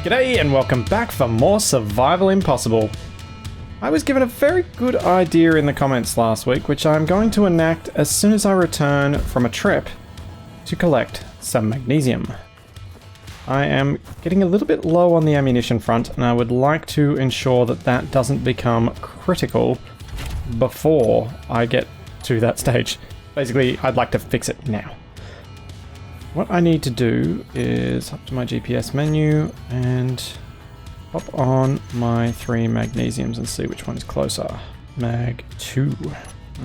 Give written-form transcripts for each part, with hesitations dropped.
G'day and welcome back for more Survival Impossible. I was given a very good idea in the comments last week, which I'm going to enact as soon as I return from a trip to collect some magnesium. I am getting a little bit low on the ammunition front, and I would like to ensure that that doesn't become critical before I get to that stage. Basically, I'd like to fix it now. What I need to do is up to my GPS menu and pop on my 3 magnesiums and see which one is closer. Mag 2.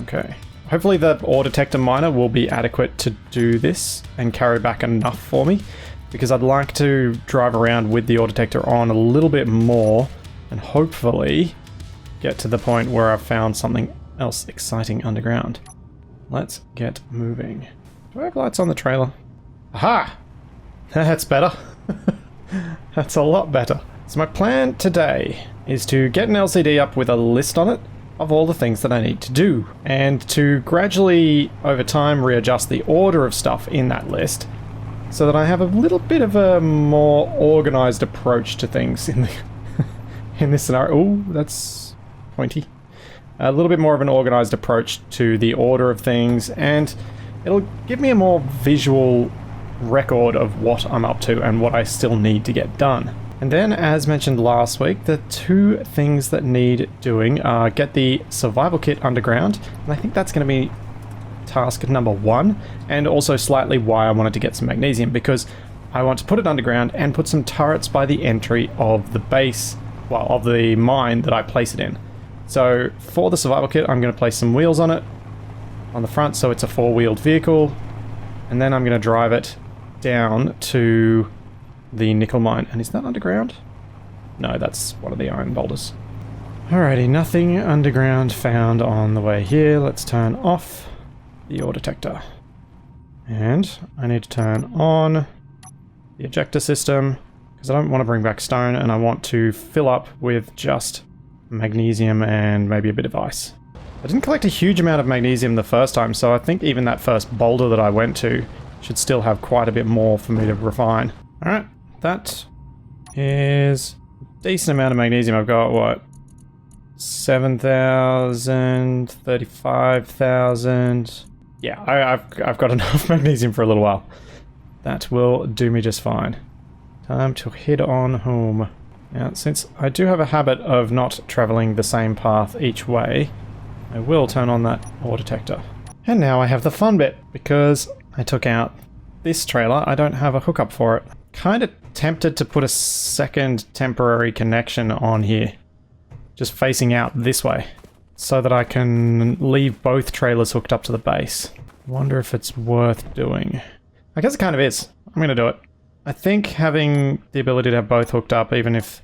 Okay. Hopefully the ore detector miner will be adequate to do this and carry back enough for me, because I'd like to drive around with the ore detector on a little bit more and hopefully get to the point where I've found something else exciting underground. Let's get moving. Do I have lights on the trailer? Aha! That's better. That's a lot better. So my plan today is to get an LCD up with a list on it of all the things that I need to do, and to gradually, over time, readjust the order of stuff in that list so that I have a little bit of a more organized approach to things in the in this scenario. Ooh, that's pointy. A little bit more of an organized approach to the order of things, and it'll give me a more visual record of what I'm up to and what I still need to get done. And then, as mentioned last week, the 2 things that need doing are get the survival kit underground, and I think that's going to be task number 1, and also slightly why I wanted to get some magnesium, because I want to put it underground and put some turrets by the entry of the base, well, of the mine that I place it in. So for the survival kit, I'm going to place some wheels on it on the front, so it's a 4-wheeled vehicle, and then I'm going to drive it down to the nickel mine. And is that underground? No, that's one of the iron boulders. Alrighty, nothing underground found on the way here. Let's turn off the ore detector. And I need to turn on the ejector system, because I don't want to bring back stone, and I want to fill up with just magnesium and maybe a bit of ice. I didn't collect a huge amount of magnesium the first time, so I think even that first boulder that I went to should still have quite a bit more for me to refine. Alright, that is a decent amount of magnesium. I've got, what, 7,000, 35,000. Yeah, I've got enough magnesium for a little while. That will do me just fine. Time to head on home. Now, since I do have a habit of not traveling the same path each way, I will turn on that ore detector. And now I have the fun bit, because I took out this trailer. I don't have a hookup for it. Kind of tempted to put a second temporary connection on here, just facing out this way, so that I can leave both trailers hooked up to the base. Wonder if it's worth doing. I guess it kind of is. I'm going to do it. I think having the ability to have both hooked up, even if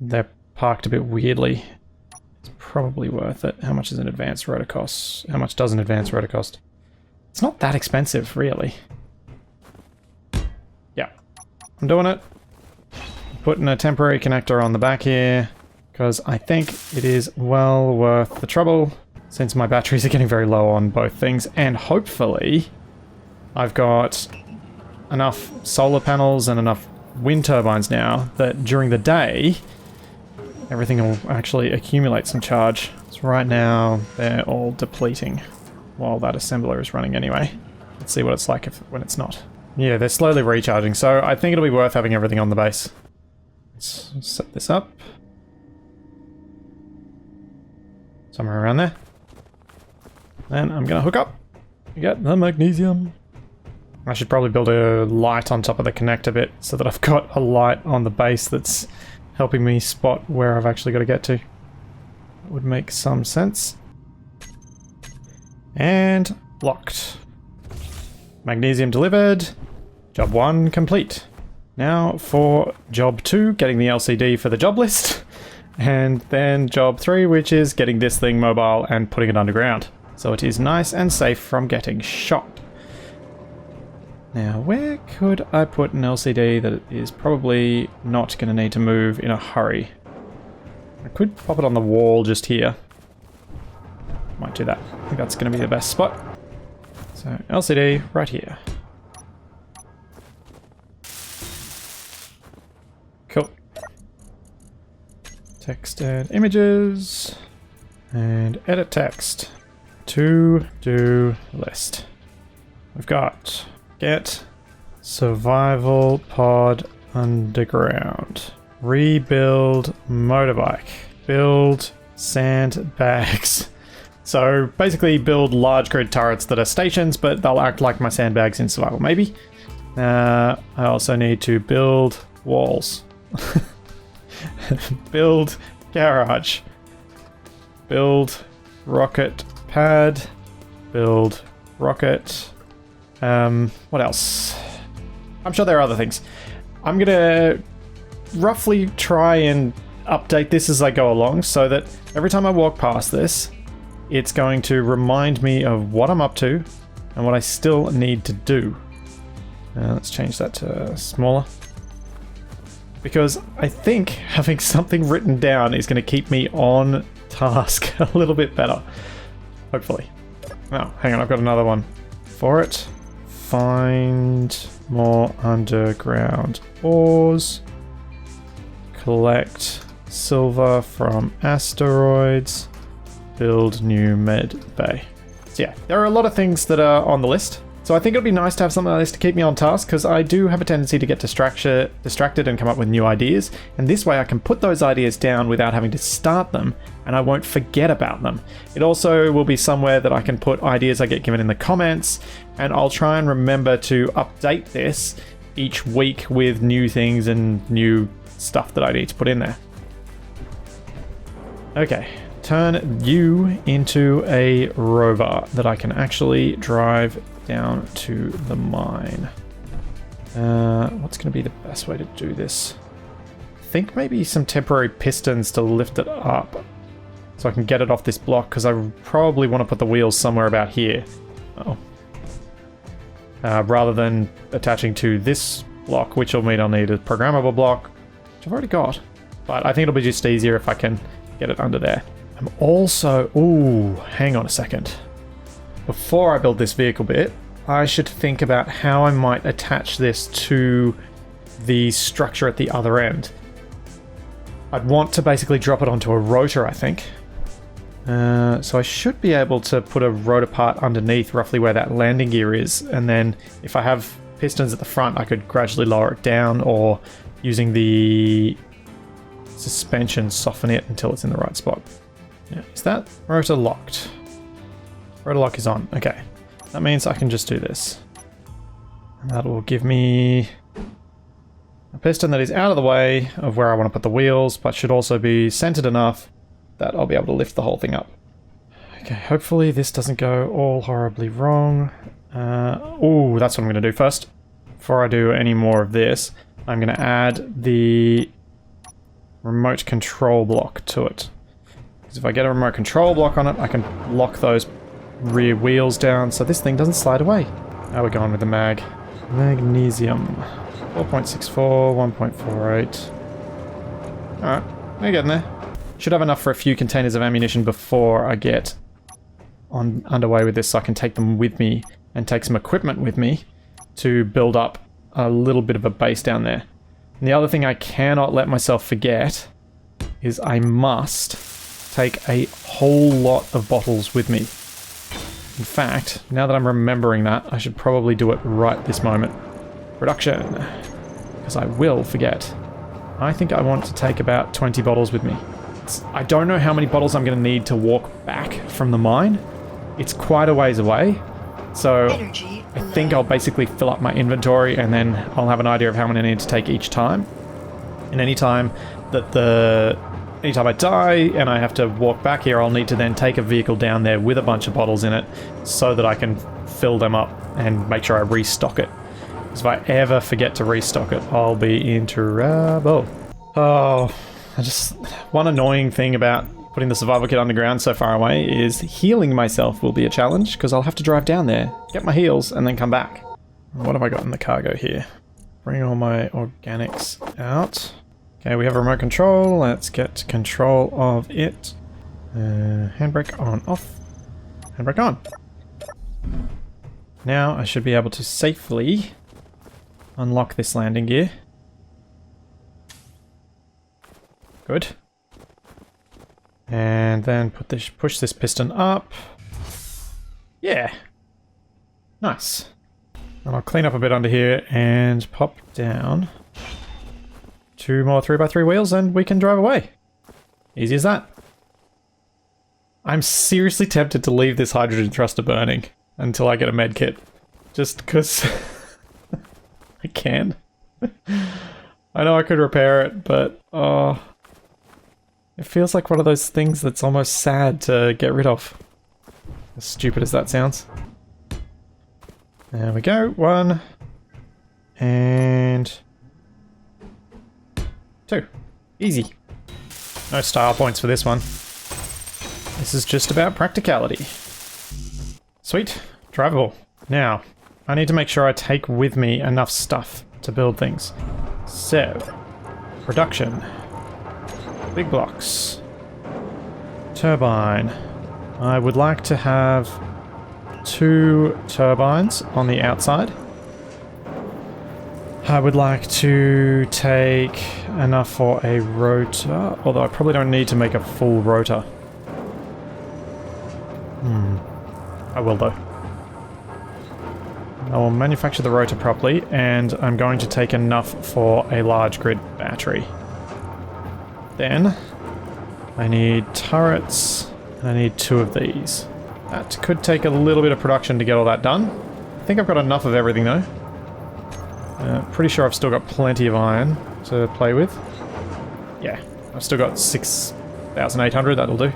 they're parked a bit weirdly, is probably worth it. How much is an advanced rotor cost? How much does an advanced rotor cost? It's not that expensive, really. Yeah, I'm doing it. Putting a temporary connector on the back here, because I think it is well worth the trouble, since my batteries are getting very low on both things, and hopefully I've got enough solar panels and enough wind turbines now that during the day everything will actually accumulate some charge. So right now they're all depleting while that assembler is running anyway. Let's see what it's like when it's not. Yeah, they're slowly recharging, so I think it'll be worth having everything on the base. Let's set this up. Somewhere around there. Then I'm gonna hook up. You get the magnesium. I should probably build a light on top of the connector bit so that I've got a light on the base that's helping me spot where I've actually got to get to. That would make some sense. And locked. Magnesium delivered. Job 1 complete. Now for job 2, getting the LCD for the job list. And then job 3, which is getting this thing mobile and putting it underground, so it is nice and safe from getting shot. Now, where could I put an LCD that is probably not going to need to move in a hurry? I could pop it on the wall just here. Might do that. I think that's going to be the best spot. So, LCD right here. Cool. Text and images. And edit text. To-do list. We've got get survival pod underground. Rebuild motorbike. Build sandbags. So basically build large grid turrets that are stations, but they'll act like my sandbags in survival, maybe. I also need to build walls. Build garage. Build rocket pad. Build rocket. What else? I'm sure there are other things. I'm gonna roughly try and update this as I go along so that every time I walk past this, it's going to remind me of what I'm up to and what I still need to do. Let's change that to smaller. Because I think having something written down is going to keep me on task a little bit better. Hopefully. Oh, hang on, I've got another one for it. Find more underground ores. Collect silver from asteroids. Build new med bay. So yeah, there are a lot of things that are on the list. So I think it'll be nice to have something like this to keep me on task, because I do have a tendency to get distracted and come up with new ideas. And this way I can put those ideas down without having to start them, and I won't forget about them. It also will be somewhere that I can put ideas I get given in the comments, and I'll try and remember to update this each week with new things and new stuff that I need to put in there. Okay. Turn you into a rover that I can actually drive down to the mine. What's going to be the best way to do this? I think maybe some temporary pistons to lift it up so I can get it off this block, because I probably want to put the wheels somewhere about here. Rather than attaching to this block, which will mean I'll need a programmable block, which I've already got. But I think it'll be just easier if I can get it under there. I'm also... Ooh, hang on a second. Before I build this vehicle bit, I should think about how I might attach this to the structure at the other end. I'd want to basically drop it onto a rotor, I think. So I should be able to put a rotor part underneath roughly where that landing gear is, and then if I have pistons at the front, I could gradually lower it down, or using the suspension, soften it until it's in the right spot. Yeah, is that rotor locked? Rotor lock is on. Okay. That means I can just do this. And that will give me a piston that is out of the way of where I want to put the wheels, but should also be centered enough that I'll be able to lift the whole thing up. Okay, hopefully this doesn't go all horribly wrong. Oh, that's what I'm going to do first. Before I do any more of this, I'm going to add the remote control block to it. If I get a remote control block on it, I can lock those rear wheels down so this thing doesn't slide away. How are we going with the mag? Magnesium. 4.64, 1.48. Alright, we're getting there. Should have enough for a few containers of ammunition before I get underway with this, so I can take them with me and take some equipment with me to build up a little bit of a base down there. And the other thing I cannot let myself forget is I must take a whole lot of bottles with me. In fact, now that I'm remembering that, I should probably do it right this moment. Production. Because I will forget. I think I want to take about 20 bottles with me. I don't know how many bottles I'm going to need to walk back from the mine. It's quite a ways away. So I think I'll basically fill up my inventory, and then I'll have an idea of how many I need to take each time. And anytime I die and I have to walk back here, I'll need to then take a vehicle down there with a bunch of bottles in it so that I can fill them up and make sure I restock it. Because if I ever forget to restock it, I'll be in trouble. Oh, one annoying thing about putting the survival kit underground so far away is healing myself will be a challenge, because I'll have to drive down there, get my heals, and then come back. What have I got in the cargo here? Bring all my organics out. Okay, we have a remote control. Let's get control of it. Handbrake on, off. Handbrake on. Now I should be able to safely unlock this landing gear. Good. And then push this piston up. Yeah. Nice. And I'll clean up a bit under here and pop down 2 more 3x3 wheels and we can drive away. Easy as that. I'm seriously tempted to leave this hydrogen thruster burning until I get a med kit. Just because I can. I know I could repair it, but it feels like one of those things that's almost sad to get rid of. As stupid as that sounds. There we go. 1 and 2. Easy. No style points for this one. This is just about practicality. Sweet. Drivable. Now, I need to make sure I take with me enough stuff to build things. So, production. Big blocks. Turbine. I would like to have 2 turbines on the outside. I would like to take enough for a rotor, although I probably don't need to make a full rotor. I will though. I will manufacture the rotor properly, and I'm going to take enough for a large grid battery. Then, I need turrets, and I need 2 of these. That could take a little bit of production to get all that done. I think I've got enough of everything though. Pretty sure I've still got plenty of iron to play with. Yeah, I've still got 6,800, that'll do.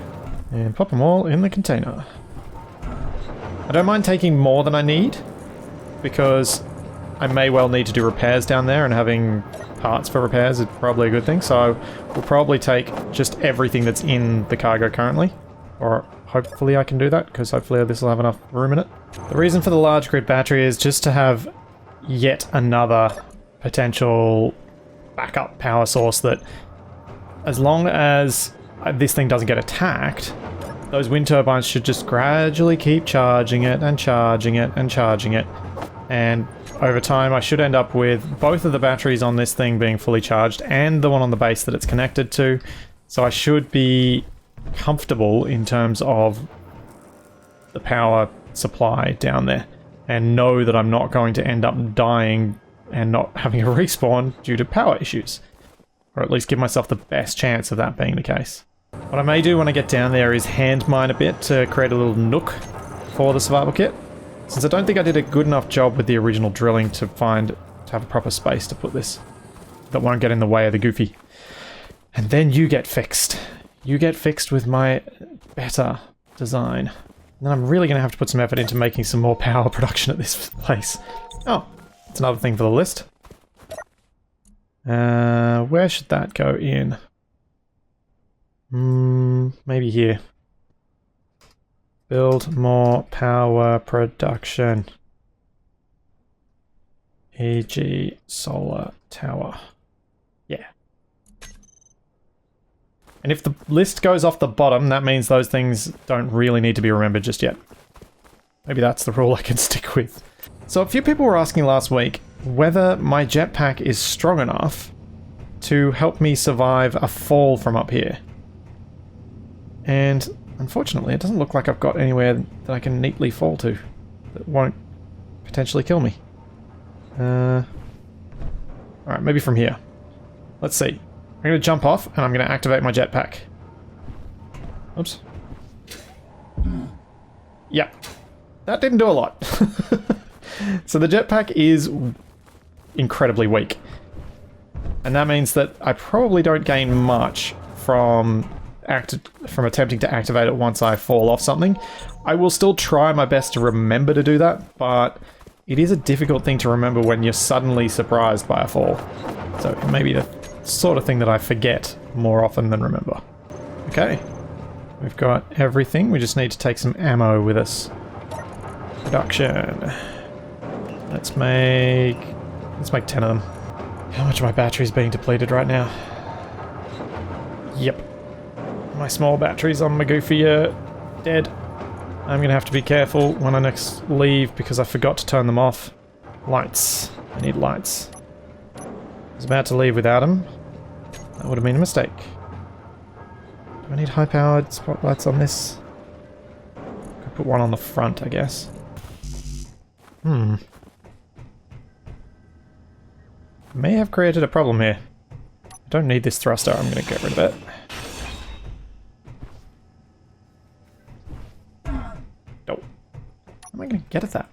And pop them all in the container. I don't mind taking more than I need, because I may well need to do repairs down there, and having parts for repairs is probably a good thing, so we'll probably take just everything that's in the cargo currently. Or hopefully I can do that, because hopefully this will have enough room in it. The reason for the large grid battery is just to have yet another potential backup power source that, as long as this thing doesn't get attacked, those wind turbines should just gradually keep charging it and charging it and charging it. And over time I should end up with both of the batteries on this thing being fully charged and the one on the base that it's connected to. So I should be comfortable in terms of the power supply down there, and know that I'm not going to end up dying and not having a respawn due to power issues. Or at least give myself the best chance of that being the case. What I may do when I get down there is hand mine a bit to create a little nook for the survival kit, since I don't think I did a good enough job with the original drilling to have a proper space to put this that won't get in the way of the goofy. And then you get fixed. You get fixed with my better design. And then I'm really going to have to put some effort into making some more power production at this place. Oh, that's another thing for the list. Where should that go in? Maybe here. Build more power production. E.g. solar tower. Yeah. And if the list goes off the bottom, that means those things don't really need to be remembered just yet. Maybe that's the rule I can stick with. So a few people were asking last week whether my jetpack is strong enough to help me survive a fall from up here. And unfortunately, it doesn't look like I've got anywhere that I can neatly fall to that won't potentially kill me. Alright, maybe from here. Let's see. I'm going to jump off and I'm going to activate my jetpack. Oops. Yeah. That didn't do a lot. So the jetpack is incredibly weak. And that means that I probably don't gain much from attempting to activate it once I fall off something. I will still try my best to remember to do that, but it is a difficult thing to remember when you're suddenly surprised by a fall. So maybe the sort of thing that I forget more often than remember. Okay, we've got everything. We just need to take some ammo with us. Production. Let's make 10 of them. How much of my battery is being depleted right now? Yep. My small batteries on my Goofy are dead. I'm gonna have to be careful when I next leave because I forgot to turn them off. Lights. I need lights. I was about to leave without them. That would have been a mistake. Do I need high-powered spotlights on this? Could put one on the front, I guess. May have created a problem here. I don't need this thruster, I'm gonna get rid of it. Oh. How am I gonna get at that?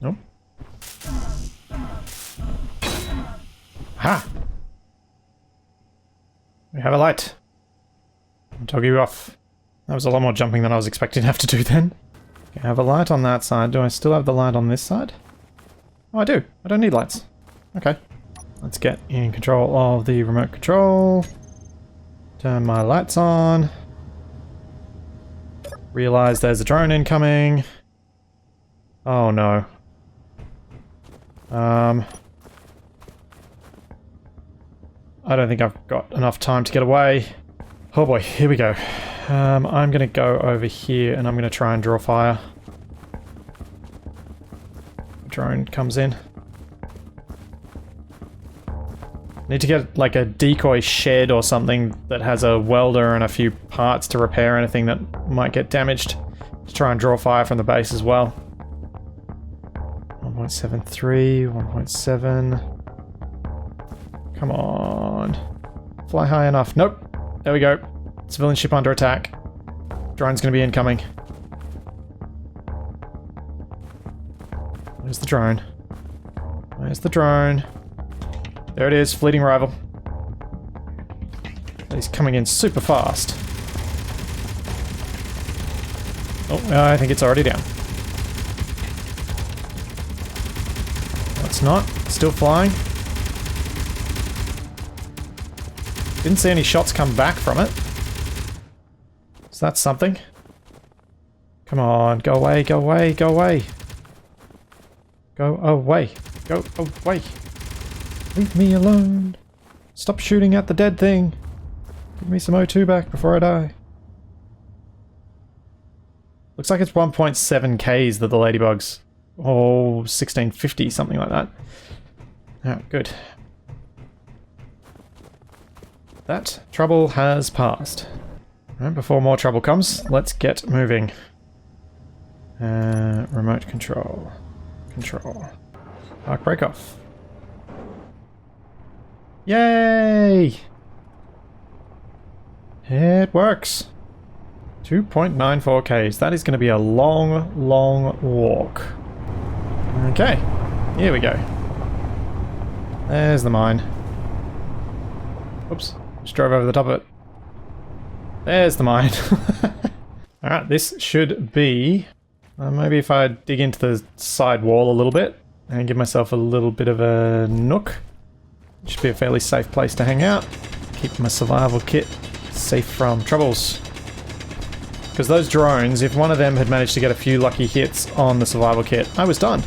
Nope. Ha! We have a light. I'll toggle you off. That was a lot more jumping than I was expecting to have to do then. Okay, I have a light on that side. Do I still have the light on this side? Oh, I do. I don't need lights. Okay. Let's get in control of the remote control. Turn my lights on. Realize there's a drone incoming. Oh no. I don't think I've got enough time to get away. Oh boy, here we go. I'm gonna go over here and I'm gonna try and draw fire. The drone comes in. Need to get like a decoy shed or something that has a welder and a few parts to repair anything that might get damaged. To try and draw fire from the base as well. 1.73, 1.7. Come on. Fly high enough. Nope. There we go. Civilian ship under attack. Drone's gonna be incoming. Where's the drone? Where's the drone? There it is, fleeting rival. He's coming in super fast. Oh, I think it's already down. No, it's not. Still flying. Didn't see any shots come back from it. So that's something. Come on, go away, go away, go away. Go away. Go away. Leave me alone. Stop shooting at the dead thing. Give me some O2 back before I die. Looks like it's 1.7 Ks that the ladybugs. Oh, 1650, something like that. Oh, good. That trouble has passed. Right, before more trouble comes, let's get moving. Remote control. Control. Arc break off. Yay! It works. 2.94 Ks. That is going to be a long, long walk. Okay. Here we go. There's the mine. Oops. Just drove over the top of it. There's the mine. Alright, this should be... maybe if I dig into the side wall a little bit and give myself a little bit of a nook. Should be a fairly safe place to hang out. Keep my survival kit safe from troubles. Because those drones, if one of them had managed to get a few lucky hits on the survival kit, I was done.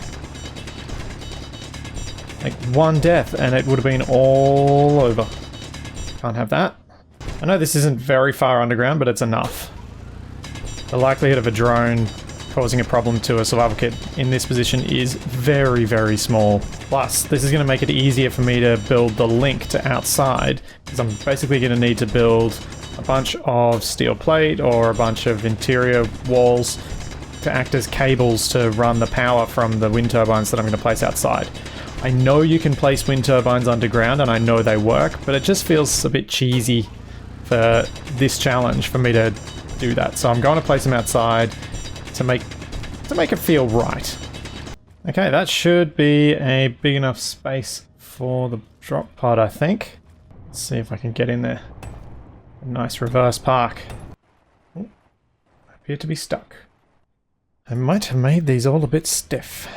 Like one death and it would have been all over. Can't have that. I know this isn't very far underground, but it's enough. The likelihood of a drone causing a problem to a survival kit in this position is very, very small. Plus, this is going to make it easier for me to build the link to outside, because I'm basically going to need to build a bunch of steel plate or a bunch of interior walls to act as cables to run the power from the wind turbines that I'm going to place outside. I know you can place wind turbines underground and I know they work, but it just feels a bit cheesy for this challenge for me to do that. So I'm going to place them outside to make it feel right. Okay, that should be a big enough space for the drop pod, I think. Let's see if I can get in there. A nice reverse park. Oh, I appear to be stuck. I might have made these all a bit stiff.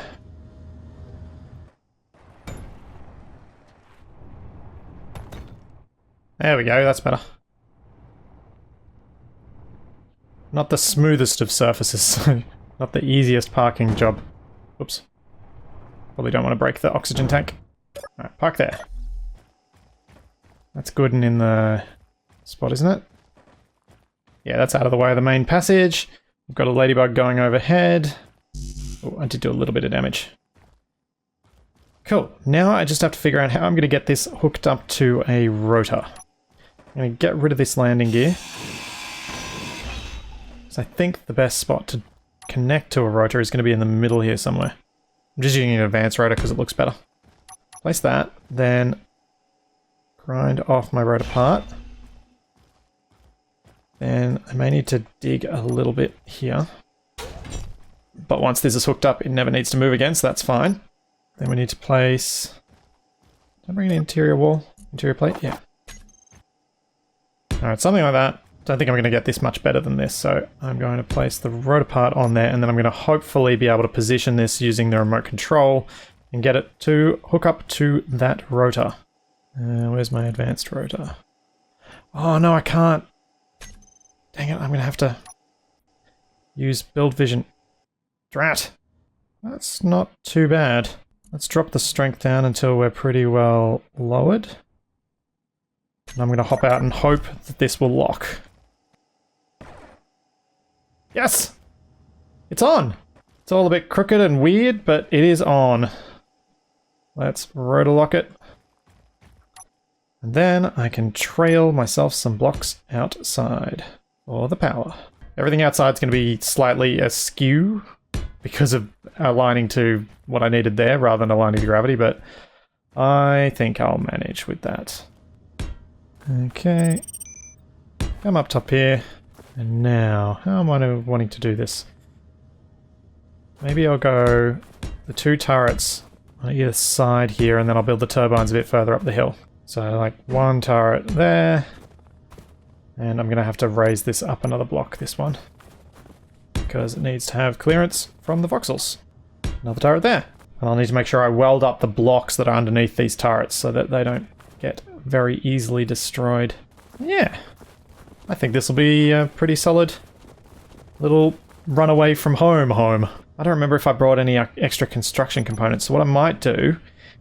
There we go, that's better. Not the smoothest of surfaces, not the easiest parking job. Oops. Probably don't want to break the oxygen tank. Alright, park there. That's good and in the spot, isn't it? Yeah, that's out of the way of the main passage. We've got a ladybug going overhead. Oh, I did do a little bit of damage. Cool. Now I just have to figure out how I'm going to get this hooked up to a rotor. I'm going to get rid of this landing gear. So I think the best spot to connect to a rotor is going to be in the middle here somewhere. I'm just using an advanced rotor because it looks better. Place that, then grind off my rotor part. Then I may need to dig a little bit here. But once this is hooked up, it never needs to move again, so that's fine. Then we need to place... Did I bring an interior wall? Interior plate? Yeah. Alright, something like that. Don't think I'm going to get this much better than this, so I'm going to place the rotor part on there, and then I'm going to hopefully be able to position this using the remote control and get it to hook up to that rotor. Where's my advanced rotor? Oh no, I can't. Dang it, I'm going to have to use build vision. Drat! That's not too bad. Let's drop the strength down until we're pretty well lowered. And I'm going to hop out and hope that this will lock. Yes! It's on! It's all a bit crooked and weird, but it is on. Let's rotor lock it. And then I can trail myself some blocks outside for the power. Everything outside is going to be slightly askew because of aligning to what I needed there rather than aligning to gravity, but I think I'll manage with that. Okay. Come up top here. And now, how am I wanting to do this? Maybe I'll go the 2 turrets on either side here, and then I'll build the turbines a bit further up the hill. So like 1 turret there. And I'm going to have to raise this up another block, this one. Because it needs to have clearance from the voxels. Another turret there. And I'll need to make sure I weld up the blocks that are underneath these turrets so that they don't get very easily destroyed. Yeah. I think this will be a pretty solid little runaway from home. I don't remember if I brought any extra construction components, so what I might do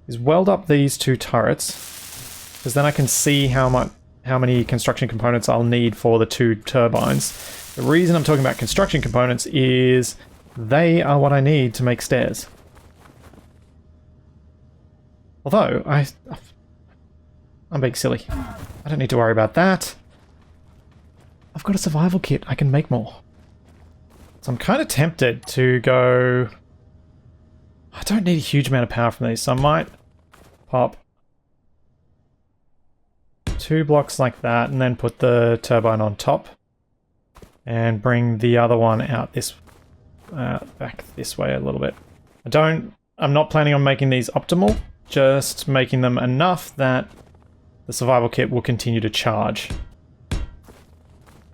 is weld up these 2 turrets, because then I can see how many construction components I'll need for the 2 turbines. The reason I'm talking about construction components is they are what I need to make stairs. Although, I'm being silly. I don't need to worry about that. I've got a survival kit, I can make more. So I'm kind of tempted to go... I don't need a huge amount of power from these, so I might pop 2 blocks like that and then put the turbine on top. And bring the other one out this... back this way a little bit. I'm not planning on making these optimal, just making them enough that the survival kit will continue to charge.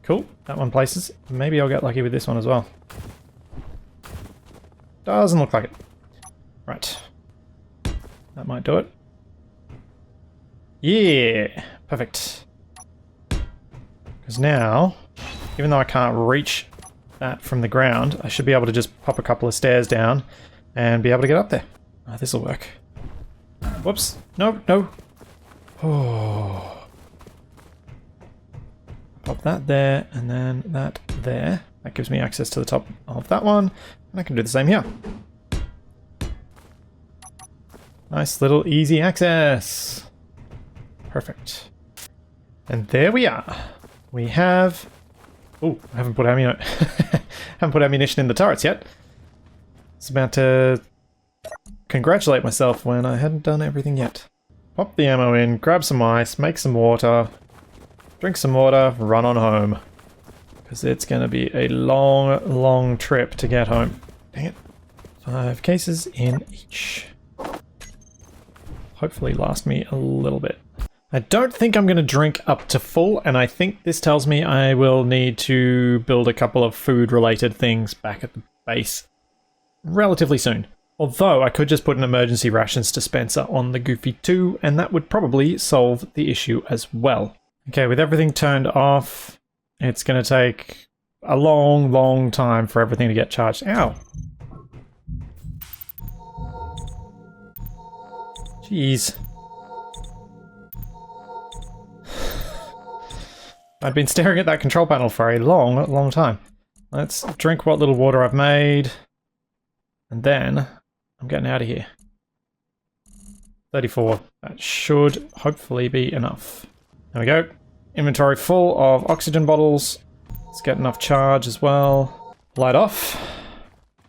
Cool, that one places. Maybe I'll get lucky with this one as well. Doesn't look like it. Right. That might do it. Yeah, perfect. Because now, even though I can't reach that from the ground, I should be able to just pop a couple of stairs down and be able to get up there. Oh, this'll work. Whoops. No, no. Oh. Pop that there, and then that there. That gives me access to the top of that one, and I can do the same here. Nice little easy access. Perfect. And there we are. We have... Oh, I haven't put ammunition in the turrets yet. I was about to congratulate myself when I hadn't done everything yet. Pop the ammo in, grab some ice, make some water, drink some water, run on home. Because it's going to be a long, long trip to get home. Dang it. 5 cases in each. Hopefully last me a little bit. I don't think I'm going to drink up to full, and I think this tells me I will need to build a couple of food-related things back at the base relatively soon. Although I could just put an emergency rations dispenser on the Goofy 2, and that would probably solve the issue as well. Okay, with everything turned off, it's going to take a long, long time for everything to get charged. Ow! Jeez. I've been staring at that control panel for a long, long time. Let's drink what little water I've made. And then I'm getting out of here. 34. That should hopefully be enough. There we go. Inventory full of oxygen bottles. Let's get enough charge as well. Light off.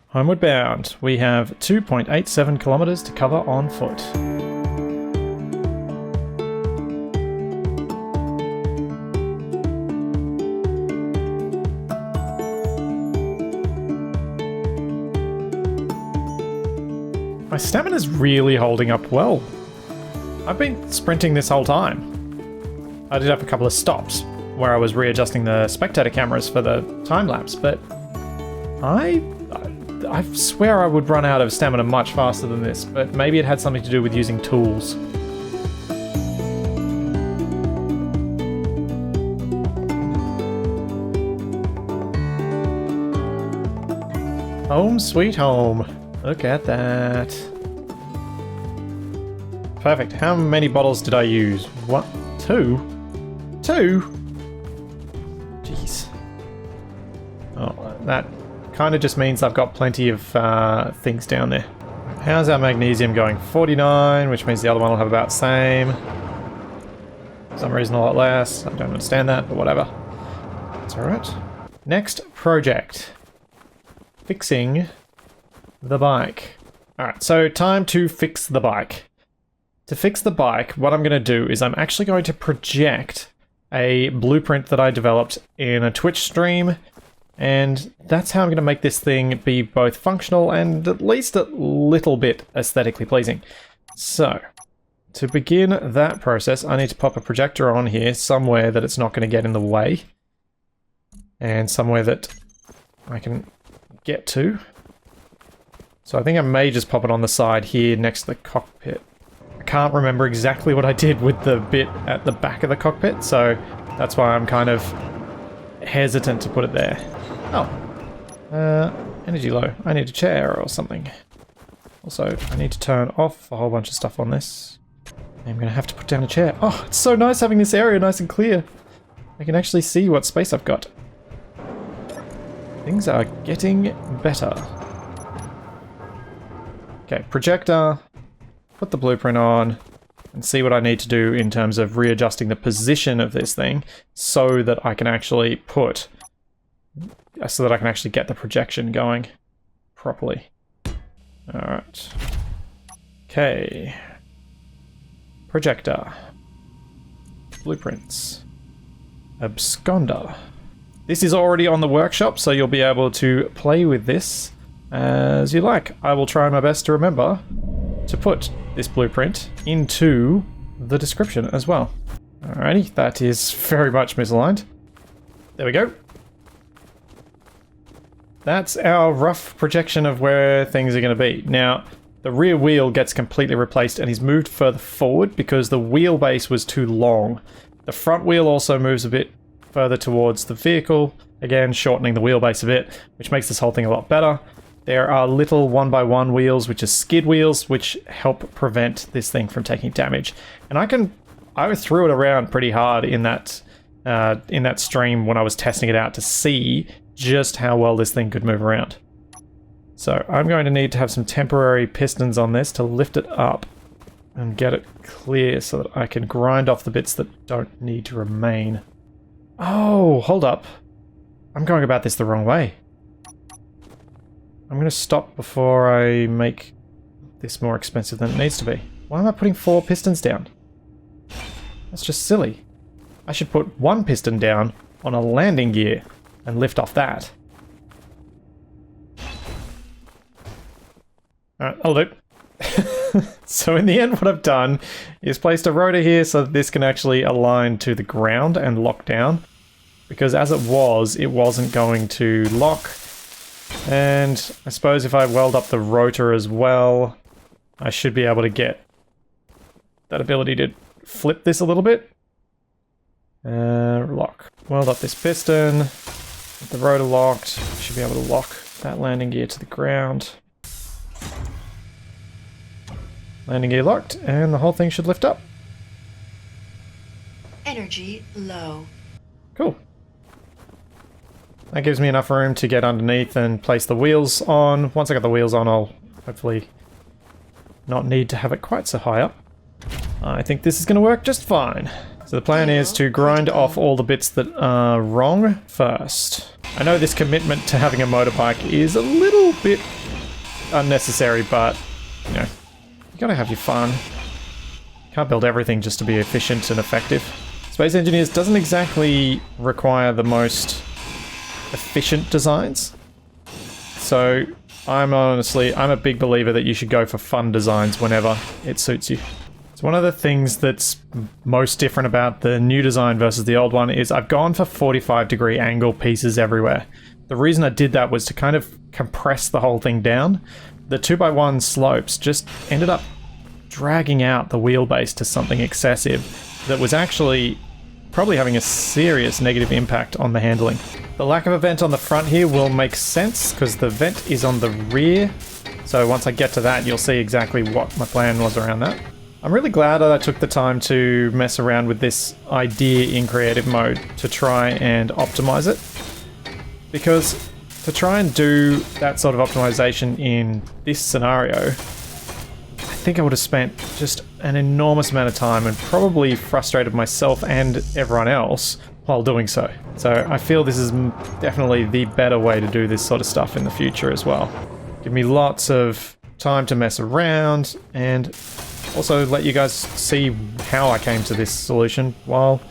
Homeward bound. We have 2.87 kilometers to cover on foot. My stamina's really holding up well. I've been sprinting this whole time. I did have a couple of stops where I was readjusting the spectator cameras for the time lapse, but I swear I would run out of stamina much faster than this, but maybe it had something to do with using tools. Home sweet home. Look at that. Perfect. How many bottles did I use? What? 2? 2? Jeez. Oh, that kind of just means I've got plenty of things down there. How's our magnesium going? 49, which means the other one will have about the same. For some reason a lot less. I don't understand that, but whatever. It's alright. Next project. Fixing the bike. Alright, so time to fix the bike. To fix the bike, what I'm going to do is I'm actually going to project a blueprint that I developed in a Twitch stream, and that's how I'm going to make this thing be both functional and at least a little bit aesthetically pleasing. So, to begin that process, I need to pop a projector on here somewhere that it's not going to get in the way, and somewhere that I can get to. So I think I may just pop it on the side here next to the cockpit. I can't remember exactly what I did with the bit at the back of the cockpit, so that's why I'm kind of hesitant to put it there. Oh. Energy low. I need a chair or something. Also, I need to turn off a whole bunch of stuff on this. I'm going to have to put down a chair. Oh, it's so nice having this area nice and clear. I can actually see what space I've got. Things are getting better. Okay, projector, put the blueprint on, and see what I need to do in terms of readjusting the position of this thing so that I can actually get the projection going properly. Alright. Okay. Projector. Blueprints. Absconder. This is already on the workshop, so you'll be able to play with this as you like. I will try my best to remember to put this blueprint into the description as well. Alrighty, that is very much misaligned. There we go. That's our rough projection of where things are going to be. Now, the rear wheel gets completely replaced and is moved further forward because the wheelbase was too long. The front wheel also moves a bit further towards the vehicle, again shortening the wheelbase a bit, which makes this whole thing a lot better. There are little 1x1 wheels, which are skid wheels, which help prevent this thing from taking damage. And I threw it around pretty hard in that stream when I was testing it out to see just how well this thing could move around. So I'm going to need to have some temporary pistons on this to lift it up and get it clear so that I can grind off the bits that don't need to remain. Oh, hold up. I'm going about this the wrong way. I'm going to stop before I make this more expensive than it needs to be. Why am I putting 4 pistons down? That's just silly. I should put 1 piston down on a landing gear and lift off that. Alright, I'll do. So in the end what I've done is placed a rotor here so that this can actually align to the ground and lock down. Because as it wasn't going to lock. And I suppose if I weld up the rotor as well, I should be able to get that ability to flip this a little bit. Lock. Weld up this piston. With the rotor locked, should be able to lock that landing gear to the ground. Landing gear locked, and the whole thing should lift up. Energy low. Cool. That gives me enough room to get underneath and place the wheels on. Once I got the wheels on, I'll hopefully not need to have it quite so high up. I think this is going to work just fine. So the plan is to grind off all the bits that are wrong first. I know this commitment to having a motorbike is a little bit unnecessary, but, you know, you gotta have your fun. Can't build everything just to be efficient and effective. Space Engineers doesn't exactly require the most efficient designs. So I'm a big believer that you should go for fun designs whenever it suits you. So one of the things that's most different about the new design versus the old one is I've gone for 45-degree angle pieces everywhere. The reason I did that was to kind of compress the whole thing down. The 2x1 slopes just ended up dragging out the wheelbase to something excessive that was actually probably having a serious negative impact on the handling. The lack of a vent on the front here will make sense because the vent is on the rear. So once I get to that, you'll see exactly what my plan was around that. I'm really glad that I took the time to mess around with this idea in creative mode to try and optimize it. Because to try and do that sort of optimization in this scenario, I think I would have spent just an enormous amount of time and probably frustrated myself and everyone else while doing so. So I feel this is definitely the better way to do this sort of stuff in the future as well. Give me lots of time to mess around and also let you guys see how I came to this solution while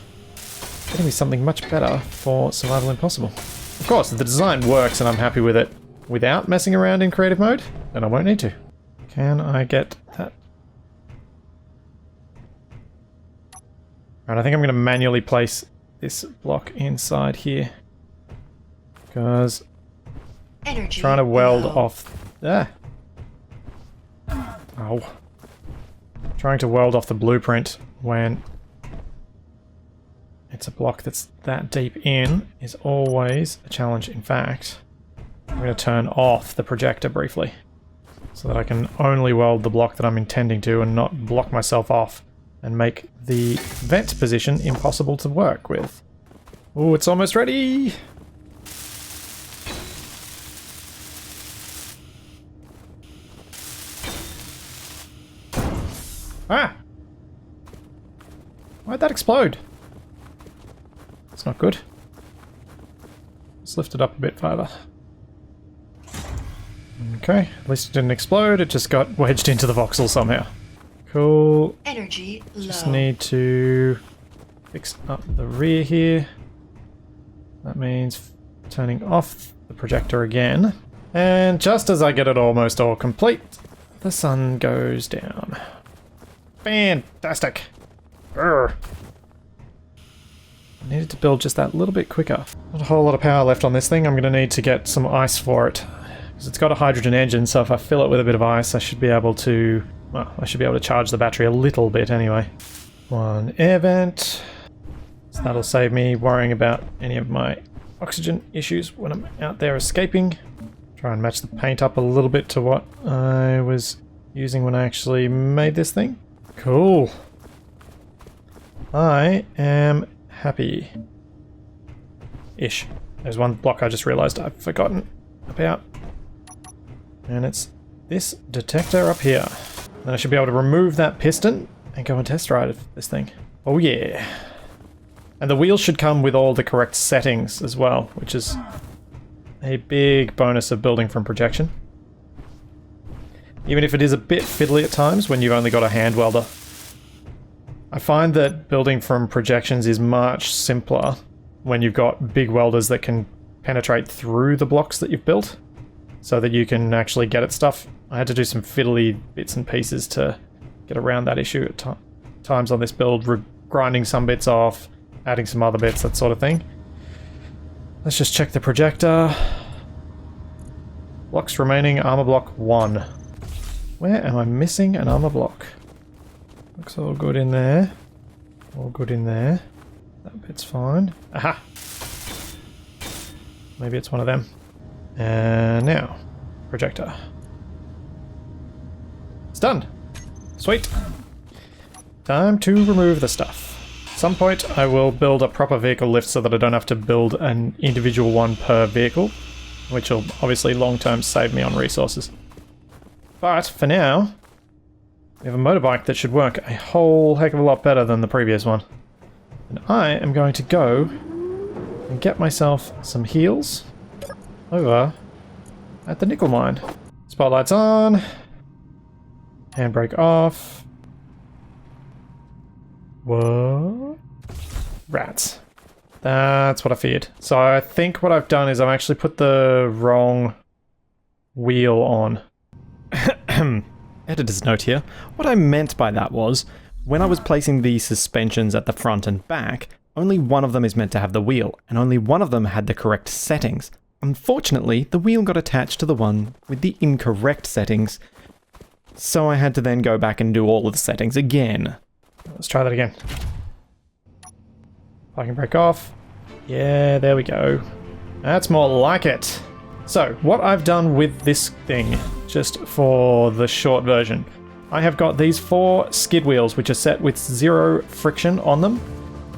getting me something much better for Survival Impossible. Of course, if the design works and I'm happy with it without messing around in creative mode, then I won't need to. Can I get that? Right, I think I'm going to manually place this block inside here. Because I'm trying to weld off... Ah! Oh. Trying to weld off the blueprint when it's a block that's that deep in is always a challenge. In fact, I'm going to turn off the projector briefly so that I can only weld the block that I'm intending to and not block myself off and make the vent position impossible to work with. Oh, it's almost ready! Ah! Why'd that explode? That's not good. Let's lift it up a bit further. Okay, at least it didn't explode, it just got wedged into the voxel somehow. Cool. Energy low. Just need to fix up the rear here. That means turning off the projector again. And just as I get it almost all complete, the sun goes down. Fantastic! Urgh. I needed to build just that little bit quicker. Not a whole lot of power left on this thing. I'm going to need to get some ice for it. Because it's got a hydrogen engine, so if I fill it with a bit of ice, I should be able to... Well, I should be able to charge the battery a little bit anyway. One air vent. So that'll save me worrying about any of my oxygen issues when I'm out there escaping. Try and match the paint up a little bit to what I was using when I actually made this thing. Cool. I am happy. Ish. There's one block I just realized I've forgotten about. And it's this detector up here. Then I should be able to remove that piston and go and test ride this thing. Oh yeah. And the wheels should come with all the correct settings as well, which is a big bonus of building from projection. Even if it is a bit fiddly at times when you've only got a hand welder. I find that building from projections is much simpler when you've got big welders that can penetrate through the blocks that you've built so that you can actually get at stuff. I had to do some fiddly bits and pieces to get around that issue at times on this build, grinding some bits off, adding some other bits, that sort of thing. Let's just check the projector. Blocks remaining, armor block 1. Where am I missing an armor block? Looks all good in there. All good in there. That bit's fine. Aha! Maybe it's one of them. And now, projector. It's done! Sweet! Time to remove the stuff. At some point I will build a proper vehicle lift so that I don't have to build an individual one per vehicle, which will obviously long term save me on resources. But for now, We have a motorbike that should work a whole heck of a lot better than the previous one. And I am going to go and get myself some heals over at the nickel mine. Spotlights on. Handbrake off. What? Rats. That's what I feared. So I think what I've done is I've actually put the wrong wheel on. Editor's note here. What I meant by that was, when I was placing the suspensions at the front and back, only one of them is meant to have the wheel, and only one of them had the correct settings. Unfortunately, the wheel got attached to the one with the incorrect settings, so I had to then go back and do all of the settings again. Let's try that again. Parking brake off. Yeah, there we go. That's more like it. So, what I've done with this thing, just for the short version, I have got these 4 skid wheels which are set with 0 friction on them.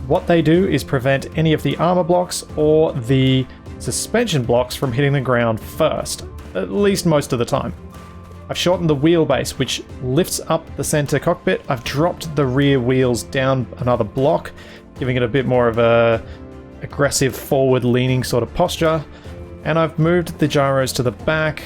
What they do is prevent any of the armor blocks or the suspension blocks from hitting the ground first, at least most of the time. I've shortened the wheelbase, which lifts up the center cockpit. I've dropped the rear wheels down another block, giving it a bit more of a aggressive forward-leaning sort of posture. And I've moved the gyros to the back,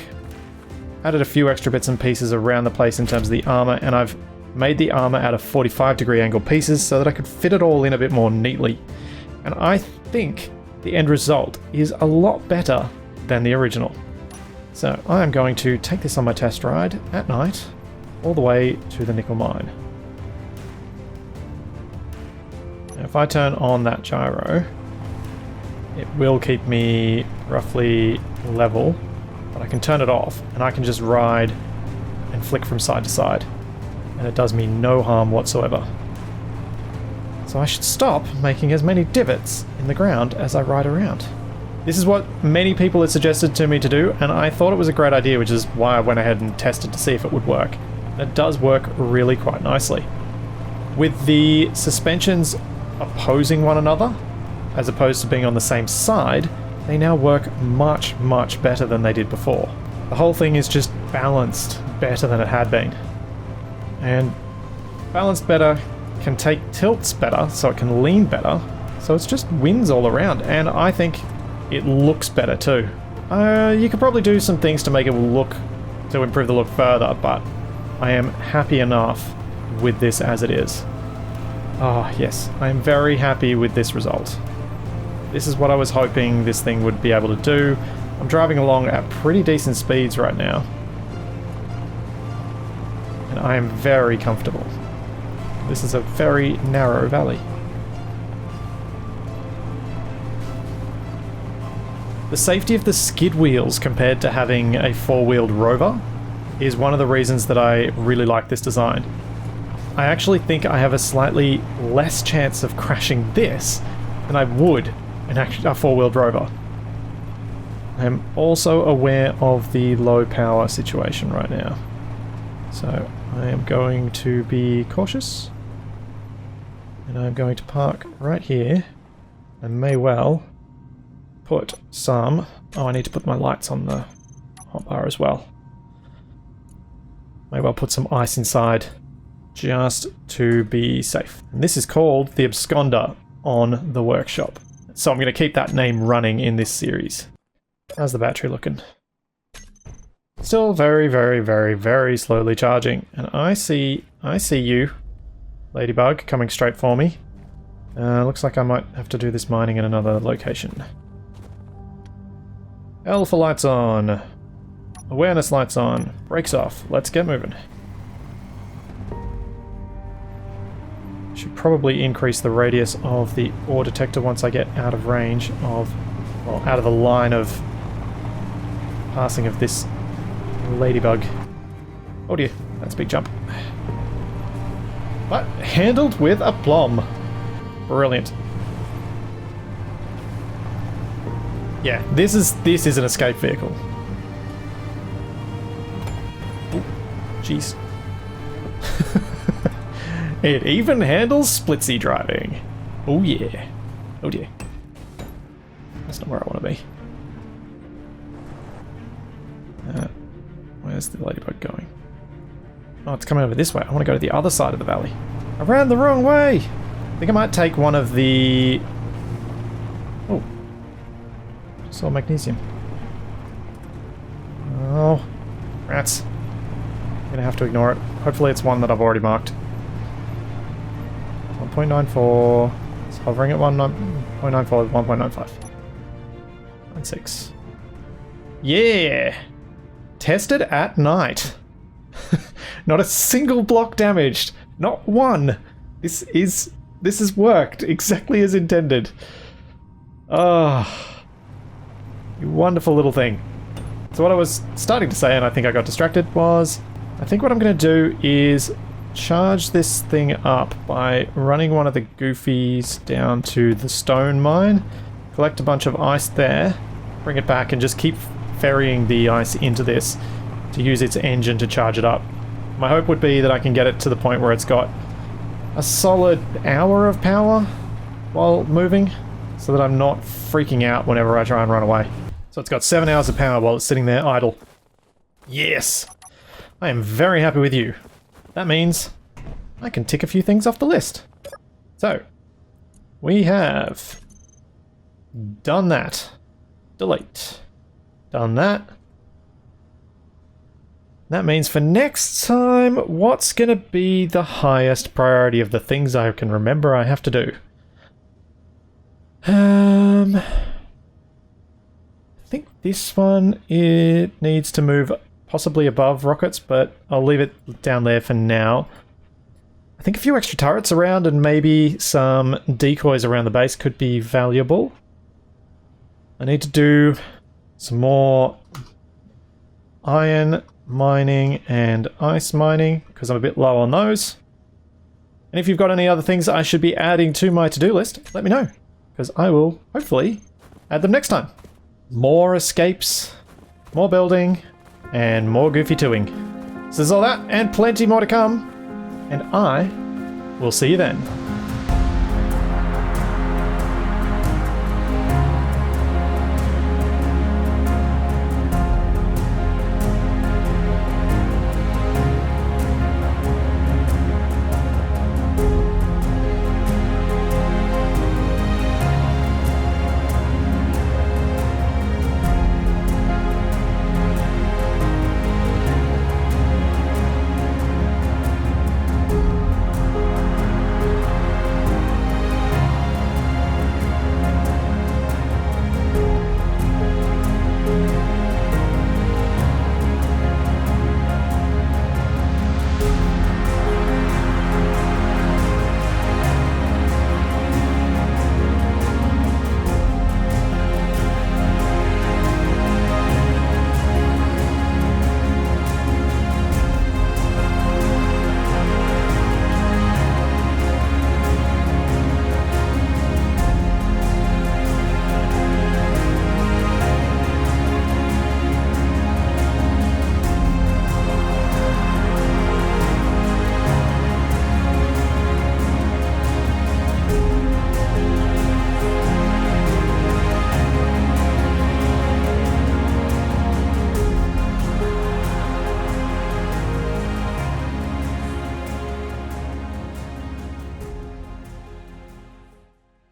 added a few extra bits and pieces around the place in terms of the armor, and I've made the armor out of 45-degree angle pieces so that I could fit it all in a bit more neatly. And I think the end result is a lot better than the original. So I am going to take this on my test ride at night, all the way to the nickel mine. Now if I turn on that gyro, it will keep me roughly level, but I can turn it off and I can just ride and flick from side to side, and it does me no harm whatsoever. So I should stop making as many divots in the ground as I ride around. This is what many people had suggested to me to do, and I thought it was a great idea, which is why I went ahead and tested to see if it would work. It does work really quite nicely. With the suspensions opposing one another, as opposed to being on the same side, they now work much, much better than they did before. The whole thing is just balanced better than it had been. And balanced better can take tilts better, so it can lean better, so it's just wins all around, and I think it looks better too. You could probably do some things to make it look, to improve the look further, but I am happy enough with this as it is. Ah, yes, I am very happy with this result. This is what I was hoping this thing would be able to do. I'm driving along at pretty decent speeds right now, and I am very comfortable. This is a very narrow valley. The safety of the skid wheels compared to having a 4-wheeled rover is one of the reasons that I really like this design. I actually think I have a slightly less chance of crashing this than I would in a 4-wheeled rover. I'm also aware of the low power situation right now, so I am going to be cautious, and I'm going to park right here. I may well put some... Oh, I need to put my lights on the hotbar as well. May well put some ice inside, just to be safe. And this is called the Absconder on the workshop. So I'm going to keep that name running in this series. How's the battery looking? Still very, very, very, very slowly charging. And I see you, Ladybug, coming straight for me. Looks like I might have to do this mining in another location. L for lights on. Awareness lights on. Brakes off. Let's get moving. Should probably increase the radius of the ore detector once I get out of range of, well, out of the line of passing of this ladybug. Oh dear, that's a big jump. But handled with aplomb. Brilliant. Yeah, this is an escape vehicle. Oh, jeez. It even handles Splitsie driving. Oh yeah. Oh dear. That's not where I want to be. Where's the ladybug going? Oh, it's coming over this way. I want to go to the other side of the valley. I ran the wrong way! I think I might take one of the... Oh. Saw magnesium. Oh. Rats. I'm gonna have to ignore it. Hopefully it's one that I've already marked. 1.94. It's hovering at 1.94, 1.95. 1.6. Yeah! Tested at night. Not a single block damaged. Not one. This has worked exactly as intended. Ah. You wonderful little thing. So what I was starting to say, and I think I got distracted, was I think what I'm going to do is charge this thing up by running one of the goofies down to the stone mine, collect a bunch of ice there, bring it back, and just keep ferrying the ice into this to use its engine to charge it up. My hope would be that I can get it to the point where it's got a solid hour of power while moving, so that I'm not freaking out whenever I try and run away. So it's got 7 hours of power while it's sitting there idle. Yes! I am very happy with you. That means I can tick a few things off the list. So, we have done that. Delete. Done that. That means for next time, what's going to be the highest priority of the things I can remember I have to do? I think this one, it needs to move possibly above rockets, but I'll leave it down there for now. I think a few extra turrets around and maybe some decoys around the base could be valuable. I need to do some more iron mining and ice mining because I'm a bit low on those. And if you've got any other things I should be adding to my to-do list, let me know, because I will hopefully add them next time. More escapes, more building, and more goofy toing. So there's all that and plenty more to come, and I will see you then.